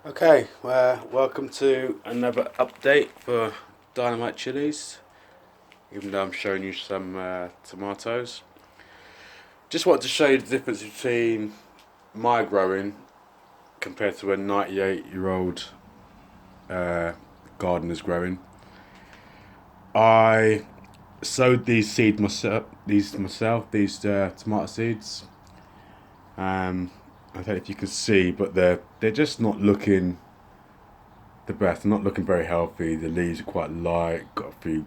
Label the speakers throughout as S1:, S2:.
S1: Okay, welcome to another update for Dynamitechillies. Even though I'm showing you some tomatoes, just wanted to show you the difference between my growing compared to a 98-year-old gardener's growing. I sowed these seeds myself. These tomato seeds. I don't know if you can see, but they're just not looking the best. They're not looking very healthy. The leaves are quite light, got a few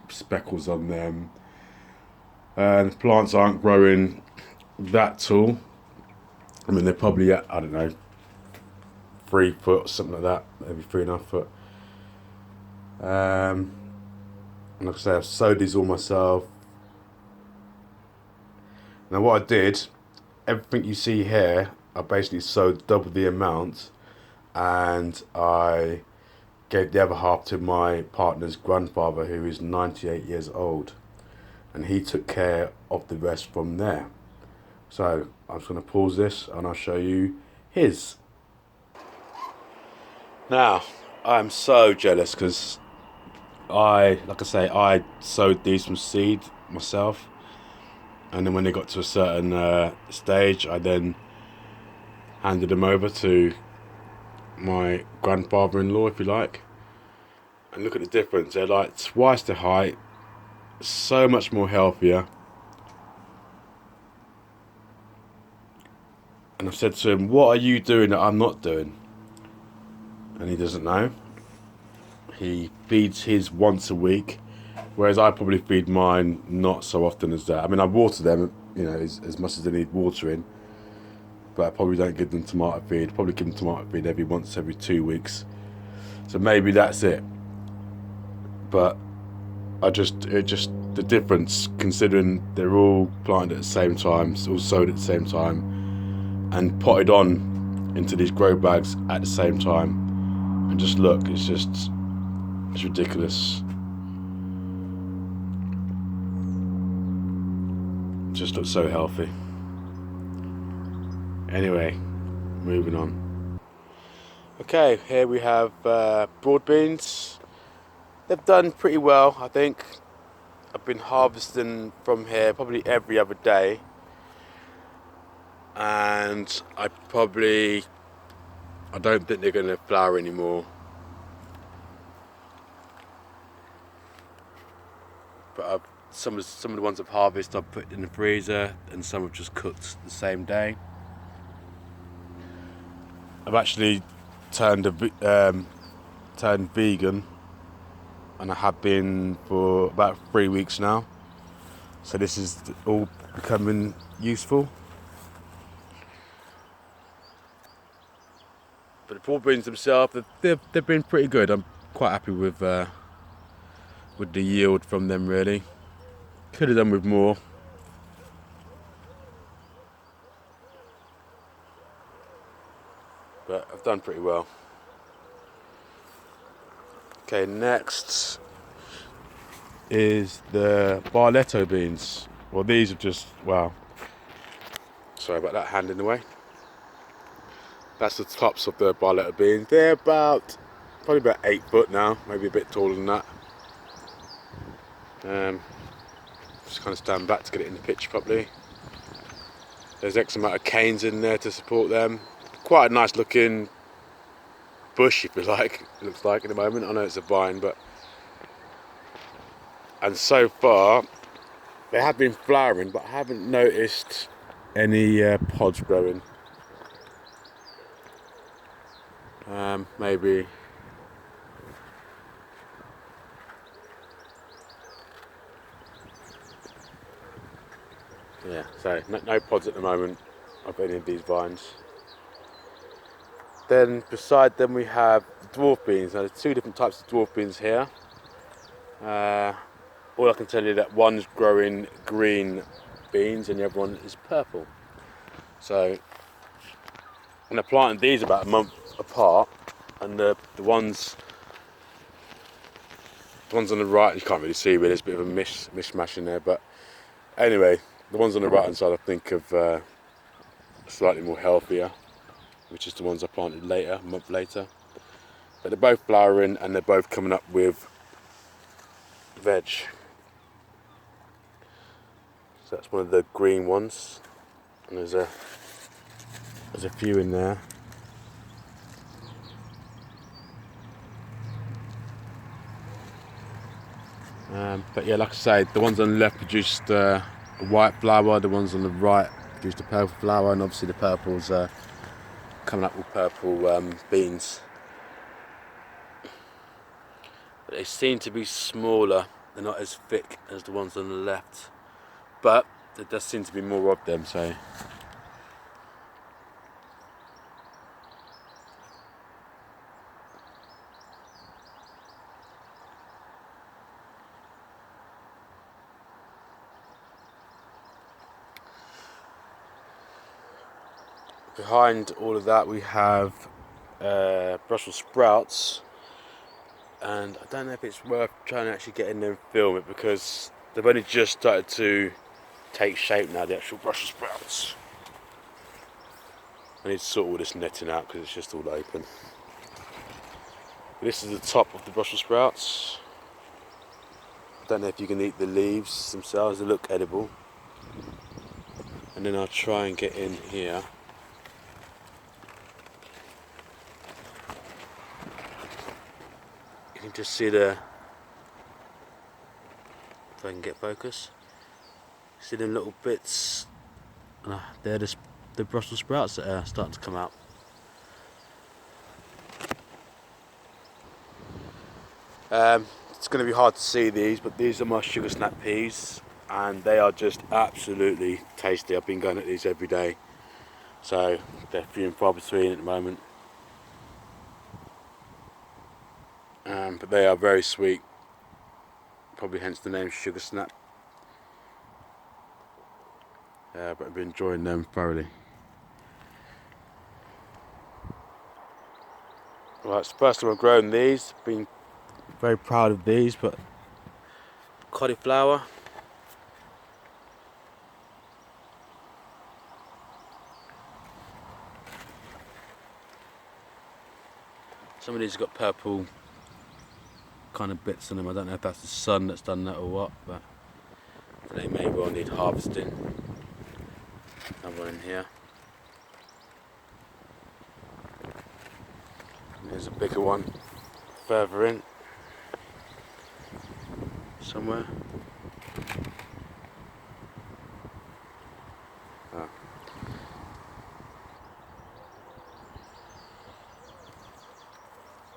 S1: speckles on them. And the plants aren't growing that tall. I mean, they're probably at, I don't know, 3 foot, something like that, maybe 3.5 foot. And like I say, I've sowed these all myself. Now what I did, everything you see here, I basically sowed double the amount, and I gave the other half to my partner's grandfather, who is 98 years old, and he took care of the rest from there. So I'm just going to pause this and I'll show you his. Now, I'm so jealous because like I say, I sowed these from seed myself, and then when they got to a certain stage, I then handed them over to my grandfather-in-law, if you like. And look at the difference. They're like twice the height, so much more healthier. And I've said to him, what are you doing that I'm not doing? And he doesn't know. He feeds his once a week, whereas I probably feed mine not so often as that. I mean, I water them, as much as they need watering, but I probably don't give them tomato feed. Probably give them tomato feed every 2 weeks. So maybe that's it. But the difference, considering they're all planted at the same time, all sowed at the same time, and potted on into these grow bags at the same time. And just look, it's ridiculous. Just looks so healthy. Anyway, moving on. Okay, here we have broad beans. They've done pretty well, I think. I've been harvesting from here probably every other day, and I don't think they're going to flower anymore. But some of the ones I've harvested I've put in the freezer, and some have just cooked the same day. I've actually turned vegan, and I have been for about 3 weeks now. So this is all becoming useful. But the broad beans themselves, they've been pretty good. I'm quite happy with the yield from them, really. Could have done with more. But I've done pretty well. Okay, next is the barlotto beans. Well, these are just, wow. Sorry about that, hand in the way. That's the tops of the barlotto beans. They're probably about 8 foot now, maybe a bit taller than that. Just kind of stand back to get it in the picture properly. There's X amount of canes in there to support them. Quite a nice looking bush, if you like, it looks like at the moment. I know it's a vine, and so far they have been flowering, but I haven't noticed any pods growing. Maybe yeah, so no pods at the moment of any of these vines. Then beside them we have the dwarf beans. Now there's 2 different types of dwarf beans here. All I can tell you that one's growing green beans and the other one is purple. So, and I planted these about a month apart, and the ones on the right, you can't really see, but there's a bit of a mishmash in there. But anyway, the ones on the right hand side I think of slightly more healthier. which is the ones I planted later, a month later. But they're both flowering and they're both coming up with veg. So that's one of the green ones, and there's a few in there. But yeah, like I say, the ones on the left produced a white flower, the ones on the right produced a purple flower, and obviously the purple's coming up with purple beans. But they seem to be smaller, they're not as thick as the ones on the left, but there does seem to be more of them, so. Behind all of that we have Brussels sprouts, and I don't know if it's worth trying to actually get in there and film it because they've only just started to take shape now, the actual Brussels sprouts. I need to sort all this netting out because it's just all open. This is the top of the Brussels sprouts. I don't know if you can eat the leaves themselves, they look edible. And then I'll try and get in here. You can just see the, if I can get focus, see them little bits, they're the Brussels sprouts that are starting to come out. It's going to be hard to see these, but these are my sugar snap peas, and they are just absolutely tasty. I've been going at these every day, so they're few and far between at the moment. But they are very sweet, probably hence the name sugar snap. But I've been enjoying them thoroughly. Right, it's the first time I've grown these, been very proud of these, but cauliflower. Some of these have got purple kind of bits on them. I don't know if that's the sun that's done that or what, but they may well need harvesting. Another one in here. And there's a bigger one further in somewhere. Oh.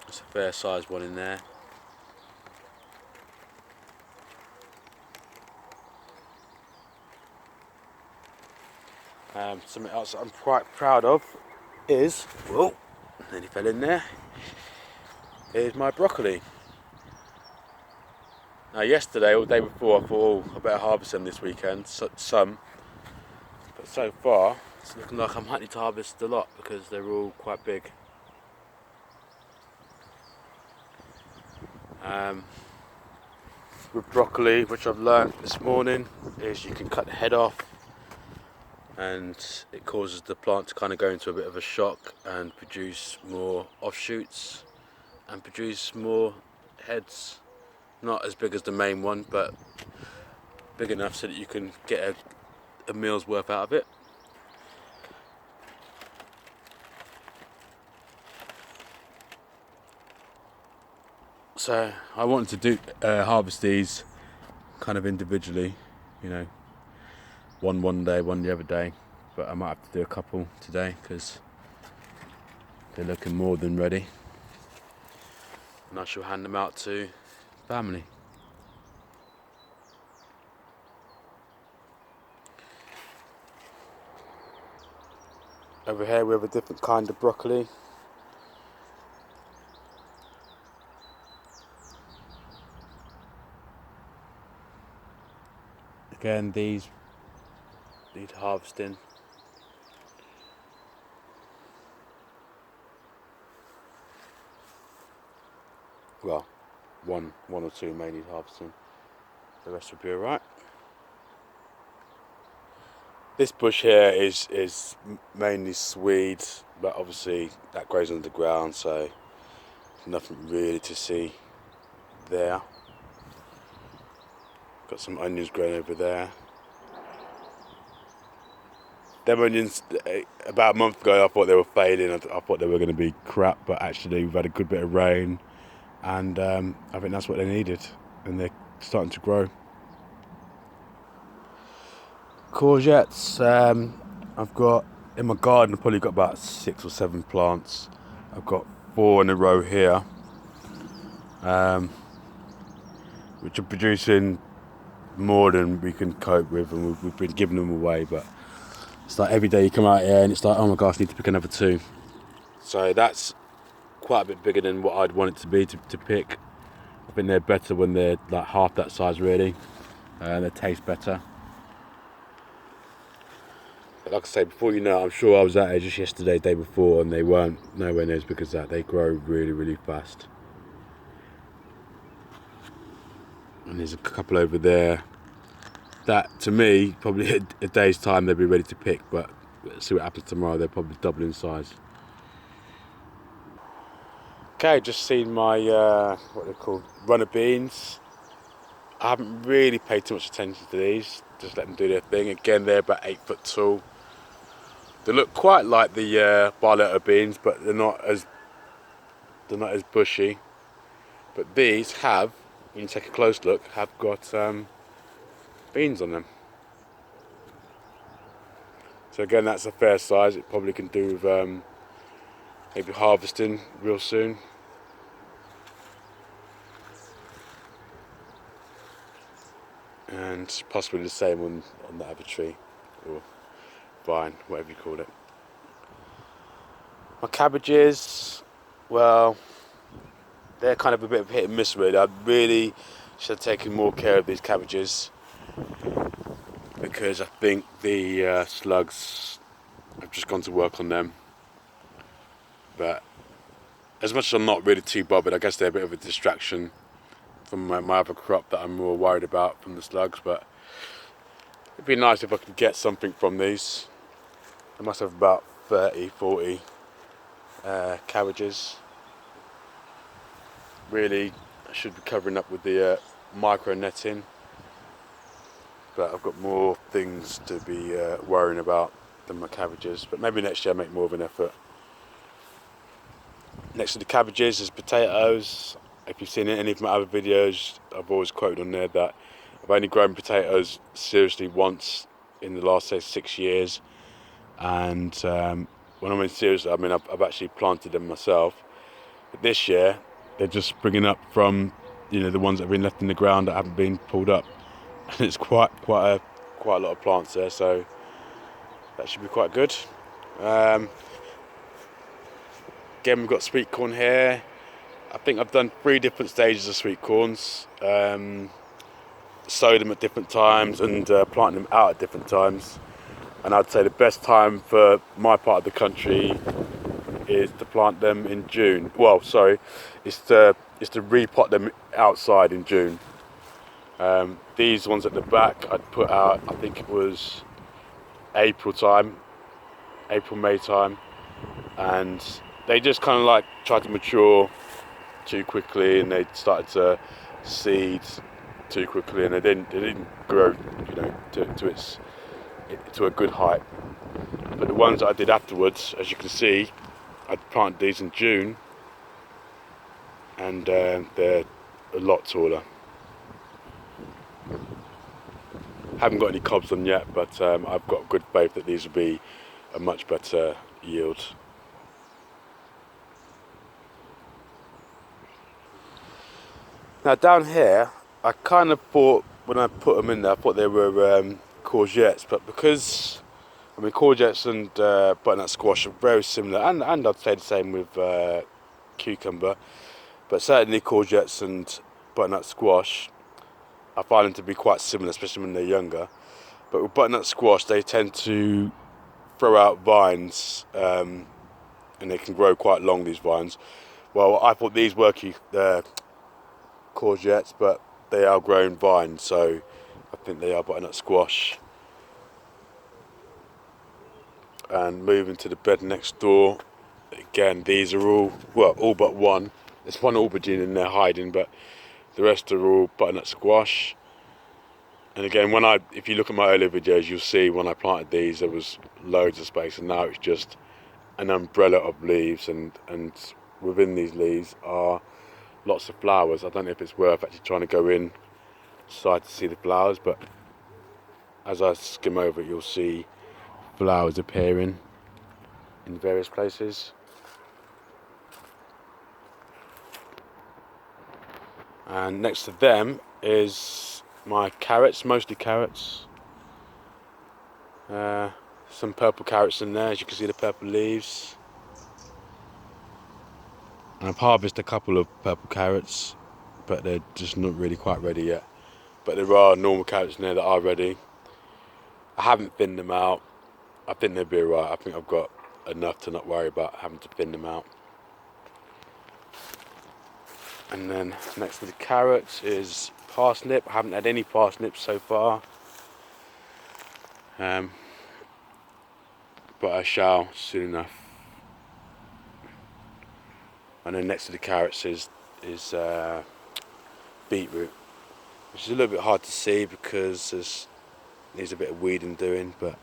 S1: There's a fair sized one in there. Something else that I'm quite proud of is, whoa, nearly fell in there, is my broccoli. Now yesterday or the day before I thought, oh, I better harvest them this weekend, some, but so far it's looking like I'm likely to harvest a lot because they're all quite big. With broccoli, which I've learnt this morning, is you can cut the head off, and it causes the plant to kind of go into a bit of a shock and produce more offshoots and produce more heads. Not as big as the main one, but big enough so that you can get a meal's worth out of it. So I wanted to harvest these kind of individually, you know, one day, one the other day, but I might have to do a couple today because they're looking more than ready, and I shall hand them out to family. Over here we have a different kind of broccoli. Again, these need harvesting. Well, one or two may need harvesting. The rest will be alright. This bush here is mainly swede, but obviously that grows underground, so nothing really to see there. Got some onions growing over there. Them onions, about a month ago I thought they were failing, I thought they were going to be crap, but actually we've had a good bit of rain, and I think that's what they needed, and they're starting to grow. Courgettes, I've got, in my garden I've probably got about 6 or 7 plants. I've got 4 in a row here, which are producing more than we can cope with, and we've been giving them away, but it's like every day you come out here and it's like, oh my gosh, I need to pick another 2. So that's quite a bit bigger than what I'd want it to be to pick. I think they're better when they're like half that size really, and they taste better. But like I say, before you know it, I'm sure I was out here just yesterday, day before, and they weren't nowhere near as big as that. They grow really, really fast. And there's a couple over there that, to me, probably a day's time they'll be ready to pick, but let's see what happens tomorrow. They'll probably double in size. Okay, just seen my, what they're called, runner beans. I haven't really paid too much attention to these, just let them do their thing. Again, they're about 8 foot tall. They look quite like the barlotto beans, but they're not as bushy. But these have, when you take a close look, have got beans on them. So again, that's a fair size. It probably can do with maybe harvesting real soon. And possibly the same on that other tree, or vine, whatever you call it. My cabbages, well, they're kind of a bit of hit and miss really. I really should have taken more care of these cabbages, because I think the slugs have just gone to work on them. But as much as I'm not really too bothered, I guess they're a bit of a distraction from my other crop that I'm more worried about from the slugs. But it'd be nice if I could get something from these. I must have about 30, 40 cabbages. Really, I should be covering up with the micro netting, but I've got more things to be worrying about than my cabbages. But maybe next year I'll make more of an effort. Next to the cabbages is potatoes. If you've seen any of my other videos, I've always quoted on there that I've only grown potatoes seriously once in the last, say, 6 years. And when I mean seriously, I mean I've actually planted them myself. But this year, they're just springing up from, you know, the ones that have been left in the ground that haven't been pulled up. And it's quite a lot of plants there, so that should be quite good. Again, we've got sweet corn here. I think I've done 3 different stages of sweet corns. Sowed them at different times and planted them out at different times. And I'd say the best time for my part of the country is to plant them in June. Well, sorry, is to repot them outside in June. These ones at the back I'd put out, I think it was April, May time, and they just kind of like tried to mature too quickly, and they started to seed too quickly, and they didn't grow, you know, to a good height. But the ones that I did afterwards, as you can see, I planted these in June, and they're a lot taller. Haven't got any cobs on yet, but I've got good faith that these will be a much better yield. Now down here, I kind of thought when I put them in there, I thought they were courgettes, but because, I mean, courgettes and butternut squash are very similar, and I'd say the same with cucumber, but certainly courgettes and butternut squash, I find them to be quite similar, especially when they're younger. But with butternut squash, they tend to throw out vines, and they can grow quite long, these vines. Well, I thought these were courgettes, but they are grown vines, so I think they are butternut squash. and moving to the bed next door. Again, these are all, well, all but one. There's one aubergine in there hiding, but the rest are all butternut squash. And again, if you look at my earlier videos, you'll see when I planted these, there was loads of space, and now it's just an umbrella of leaves, and within these leaves are lots of flowers. I don't know if it's worth actually trying to go inside to see the flowers, but as I skim over it, you'll see flowers appearing in various places. And next to them is my carrots, mostly carrots. Some purple carrots in there, as you can see the purple leaves. And I've harvested a couple of purple carrots, but they're just not really quite ready yet. But there are normal carrots in there that are ready. I haven't thinned them out. I think they'll be alright. I think I've got enough to not worry about having to thin them out. And then next to the carrots is parsnip. I haven't had any parsnips so far, but I shall soon enough. And then next to the carrots is beetroot, which is a little bit hard to see because needs a bit of weeding doing, but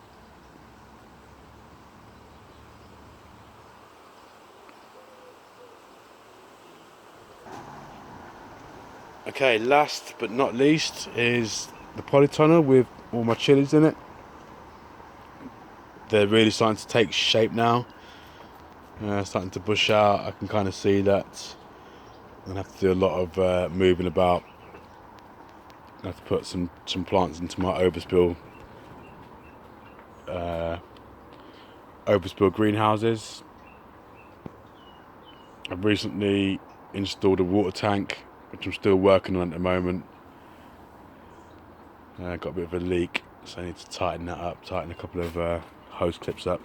S1: okay, last but not least is the polytunnel with all my chilies in it. They're really starting to take shape now. Starting to bush out. I can kind of see that. I'm going to have to do a lot of moving about. I have to put some plants into my overspill greenhouses. I've recently installed a water tank, which I'm still working on at the moment. Got a bit of a leak, so I need to tighten that up, tighten a couple of hose clips up.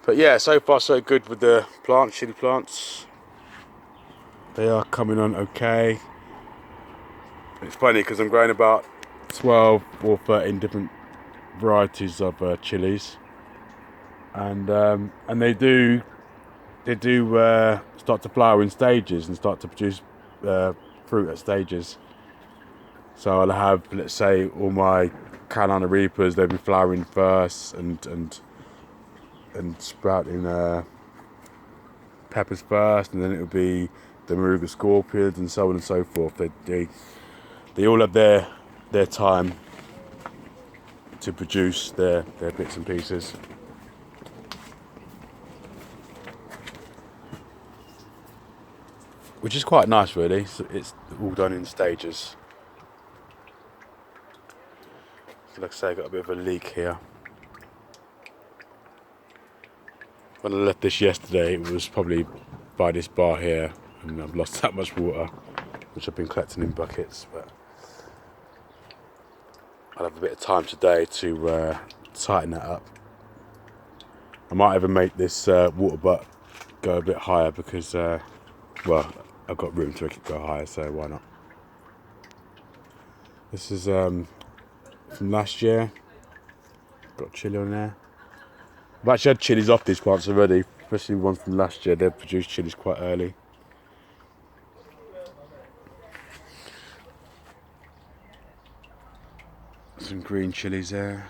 S1: But yeah, so far so good with the chili plants. They are coming on okay. It's funny because I'm growing about 12 or 13 different varieties of chilies, and they do start to flower in stages and start to produce fruit at stages. So I'll have, let's say, all my Carolina Reapers, they'll be flowering first and sprouting peppers first, and then it'll be the Moruga scorpions and so on and so forth. They all have their time to produce their bits and pieces. Which is quite nice, really. So it's all done in stages. So like I say, I got a bit of a leak here. When I left this yesterday, it was probably by this bar here, and I've lost that much water, which I've been collecting in buckets. But I'll have a bit of time today to tighten that up. I might even make this water butt go a bit higher because, well, I've got room to make it go higher, so why not? This is from last year. Got chili on there. I've actually had chilies off these plants already, especially ones from last year. They produced chilies quite early. Some green chilies there.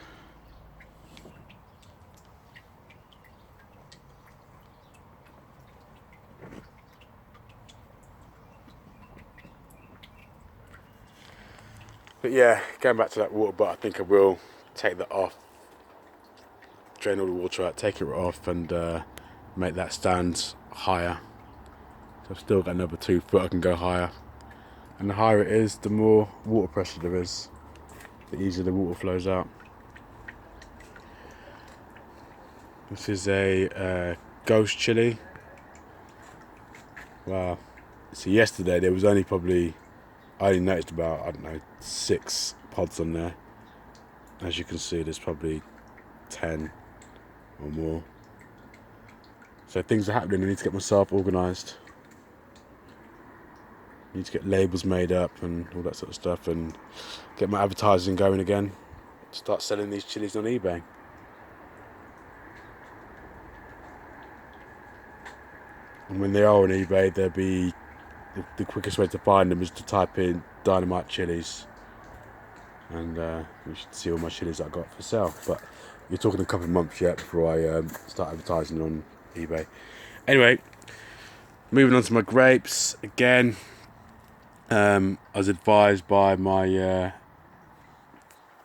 S1: But yeah, going back to that water butt, I think I will take that off, drain all the water out, take it off, and make that stand higher. So I've still got another 2 foot I can go higher. And the higher it is, the more water pressure there is, the easier the water flows out. This is a ghost chili. Wow. So yesterday there was only probably, I only noticed about, I don't know, 6 pods on there. As you can see, there's probably 10 or more. So things are happening. I need to get myself organised. I need to get labels made up and all that sort of stuff, and get my advertising going again. Start selling these chilies on eBay. And when they are on eBay, they'll be the quickest way to find them is to type in Dynamitechillies, and you should see all my chilies that I got for sale. But you're talking a couple of months yet before I start advertising on eBay. Anyway, moving on to my grapes again. I was advised by my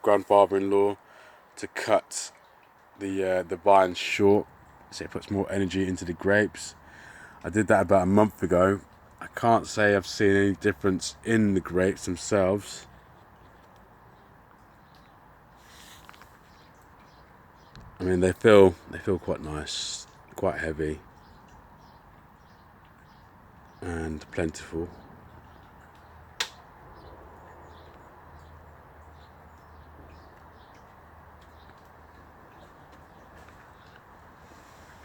S1: grandfather-in-law to cut the vines short, so it puts more energy into the grapes. I did that about a month ago. I can't say I've seen any difference in the grapes themselves. I mean, they feel quite nice, quite heavy, and plentiful.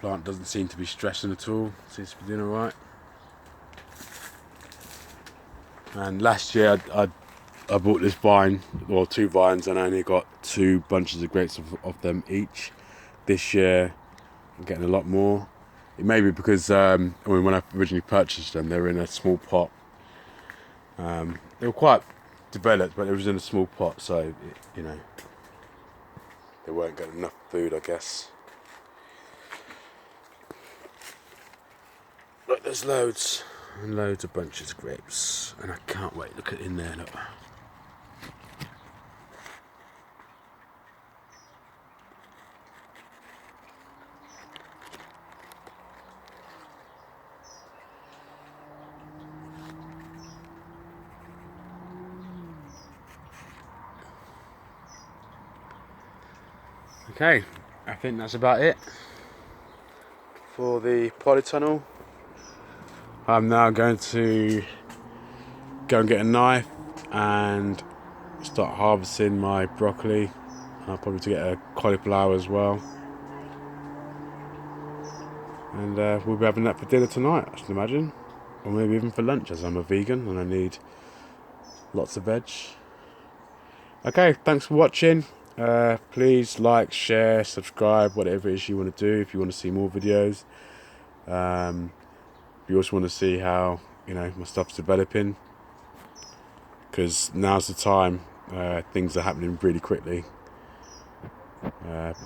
S1: Plant doesn't seem to be stressing at all. Seems to be doing all right. And last year I bought this vine, well, 2 vines, and I only got 2 bunches of grapes of them each. This year I'm getting a lot more. It may be because when I originally purchased them, they were in a small pot. They were quite developed, but it was in a small pot, so you know, they weren't getting enough food, I guess. Look, there's loads and loads of bunches of grapes, and I can't wait. Look at in there, look. Okay, I think that's about it for the polytunnel. I'm now going to go and get a knife and start harvesting my broccoli. I'll probably to get a cauliflower as well. And we'll be having that for dinner tonight, I should imagine. Or maybe even for lunch, as I'm a vegan and I need lots of veg. Okay, thanks for watching. Please like, share, subscribe, whatever it is you want to do if you want to see more videos. If you also want to see how, you know, my stuff's developing, because now's the time. Things are happening really quickly.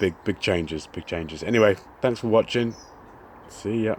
S1: Big changes. Anyway, thanks for watching. See ya.